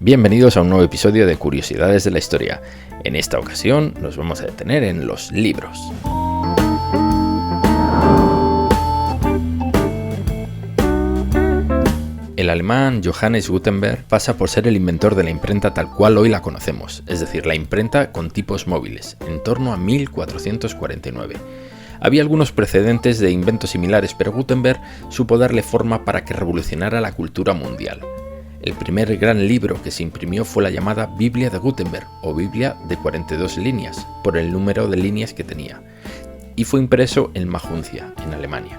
Bienvenidos a un nuevo episodio de Curiosidades de la Historia. En esta ocasión nos vamos a detener en los libros. El alemán Johannes Gutenberg pasa por ser el inventor de la imprenta tal cual hoy la conocemos, es decir, la imprenta con tipos móviles, en torno a 1449. Había algunos precedentes de inventos similares, pero Gutenberg supo darle forma para que revolucionara la cultura mundial. El primer gran libro que se imprimió fue la llamada Biblia de Gutenberg, o Biblia de 42 líneas, por el número de líneas que tenía, y fue impreso en Maguncia, en Alemania.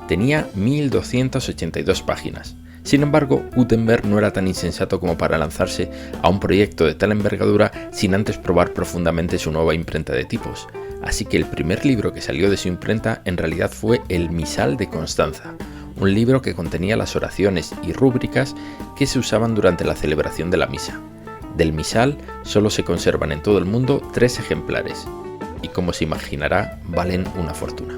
Tenía 1282 páginas. Sin embargo, Gutenberg no era tan insensato como para lanzarse a un proyecto de tal envergadura sin antes probar profundamente su nueva imprenta de tipos. Así que el primer libro que salió de su imprenta en realidad fue el Misal de Constanza, un libro que contenía las oraciones y rúbricas que se usaban durante la celebración de la misa. Del Misal solo se conservan en todo el mundo 3 ejemplares, y como se imaginará, valen una fortuna.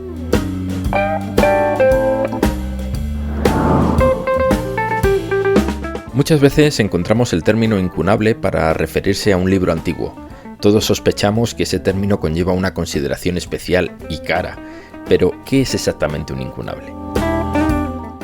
Muchas veces encontramos el término incunable para referirse a un libro antiguo. Todos sospechamos que ese término conlleva una consideración especial y cara, pero ¿qué es exactamente un incunable?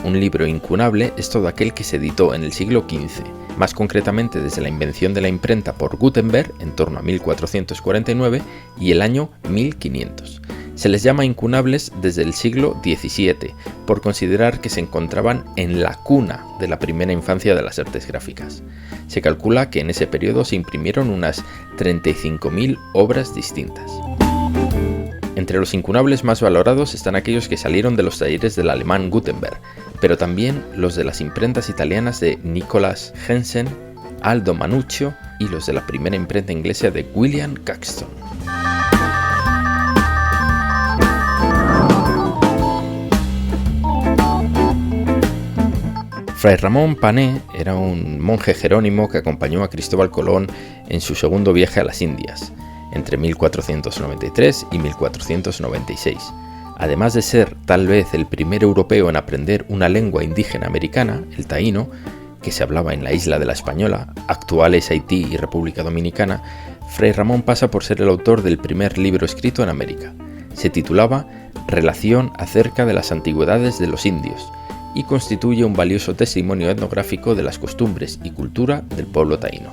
Un libro incunable es todo aquel que se editó en el siglo XV, más concretamente desde la invención de la imprenta por Gutenberg en torno a 1449 y el año 1500. Se les llama incunables desde el siglo XVII, por considerar que se encontraban en la cuna de la primera infancia de las artes gráficas. Se calcula que en ese periodo se imprimieron unas 35.000 obras distintas. Entre los incunables más valorados están aquellos que salieron de los talleres del alemán Gutenberg, pero también los de las imprentas italianas de Nicolas Hensen, Aldo Mannuccio y los de la primera imprenta inglesa de William Caxton. Fray Ramón Pané era un monje jerónimo que acompañó a Cristóbal Colón en su segundo viaje a las Indias, entre 1493 y 1496. Además de ser tal vez el primer europeo en aprender una lengua indígena americana, el taíno, que se hablaba en la isla de la Española, actuales Haití y República Dominicana, Fray Ramón pasa por ser el autor del primer libro escrito en América. Se titulaba Relación acerca de las antigüedades de los indios y constituye un valioso testimonio etnográfico de las costumbres y cultura del pueblo taíno.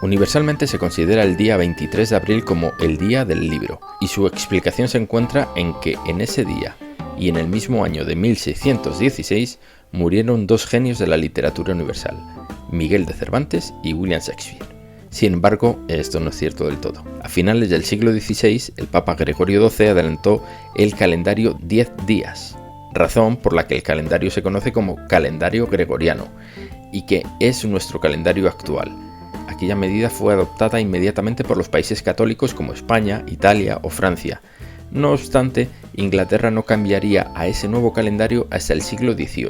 Universalmente se considera el día 23 de abril como el Día del Libro, y su explicación se encuentra en que en ese día y en el mismo año de 1616 murieron 2 genios de la literatura universal, Miguel de Cervantes y William Shakespeare. Sin embargo, esto no es cierto del todo. A finales del siglo XVI, el Papa Gregorio XII adelantó el calendario 10 días, razón por la que el calendario se conoce como calendario gregoriano, y que es nuestro calendario actual. Aquella medida fue adoptada inmediatamente por los países católicos como España, Italia o Francia. No obstante, Inglaterra no cambiaría a ese nuevo calendario hasta el siglo XVIII,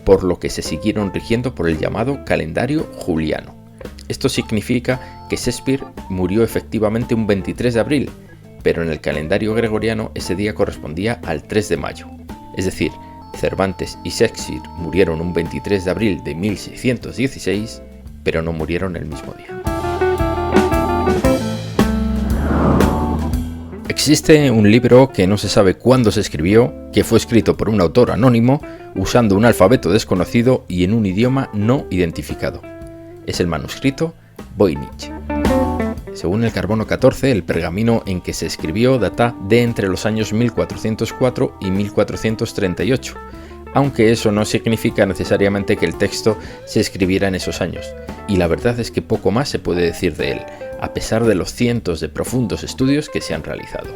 por lo que se siguieron rigiendo por el llamado calendario juliano. Esto significa que Shakespeare murió efectivamente un 23 de abril, pero en el calendario gregoriano ese día correspondía al 3 de mayo. Es decir, Cervantes y Shakespeare murieron un 23 de abril de 1616, pero no murieron el mismo día. Existe un libro que no se sabe cuándo se escribió, que fue escrito por un autor anónimo, usando un alfabeto desconocido y en un idioma no identificado. Es el manuscrito Voynich. Según el carbono 14, el pergamino en que se escribió data de entre los años 1404 y 1438, aunque eso no significa necesariamente que el texto se escribiera en esos años, y la verdad es que poco más se puede decir de él, a pesar de los cientos de profundos estudios que se han realizado.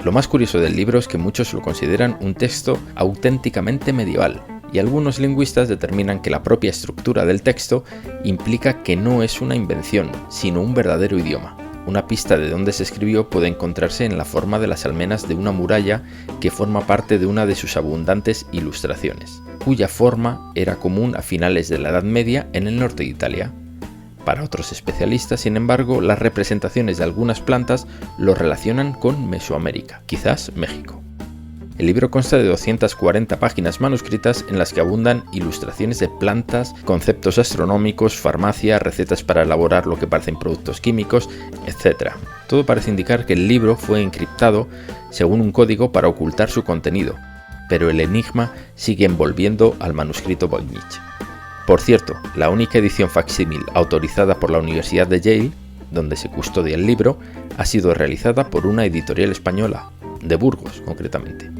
Lo más curioso del libro es que muchos lo consideran un texto auténticamente medieval, y algunos lingüistas determinan que la propia estructura del texto implica que no es una invención, sino un verdadero idioma. Una pista de dónde se escribió puede encontrarse en la forma de las almenas de una muralla que forma parte de una de sus abundantes ilustraciones, cuya forma era común a finales de la Edad Media en el norte de Italia. Para otros especialistas, sin embargo, las representaciones de algunas plantas lo relacionan con Mesoamérica, quizás México. El libro consta de 240 páginas manuscritas en las que abundan ilustraciones de plantas, conceptos astronómicos, farmacia, recetas para elaborar lo que parecen productos químicos, etc. Todo parece indicar que el libro fue encriptado según un código para ocultar su contenido, pero el enigma sigue envolviendo al manuscrito Voynich. Por cierto, la única edición facsímil autorizada por la Universidad de Yale, donde se custodia el libro, ha sido realizada por una editorial española, de Burgos concretamente.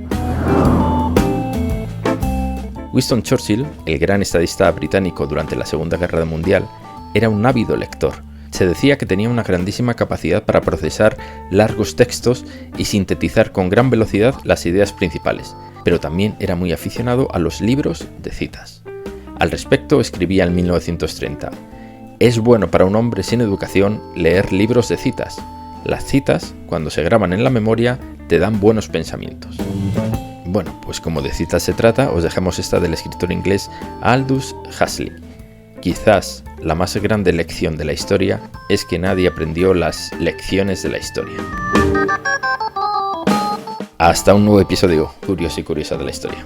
Winston Churchill, el gran estadista británico durante la Segunda Guerra Mundial, era un ávido lector. Se decía que tenía una grandísima capacidad para procesar largos textos y sintetizar con gran velocidad las ideas principales, pero también era muy aficionado a los libros de citas. Al respecto escribía en 1930: «Es bueno para un hombre sin educación leer libros de citas. Las citas, cuando se graban en la memoria, te dan buenos pensamientos». Bueno, pues como de citas se trata, os dejamos esta del escritor inglés Aldous Huxley. Quizás la más grande lección de la historia es que nadie aprendió las lecciones de la historia. Hasta un nuevo episodio curioso y curiosa de la historia.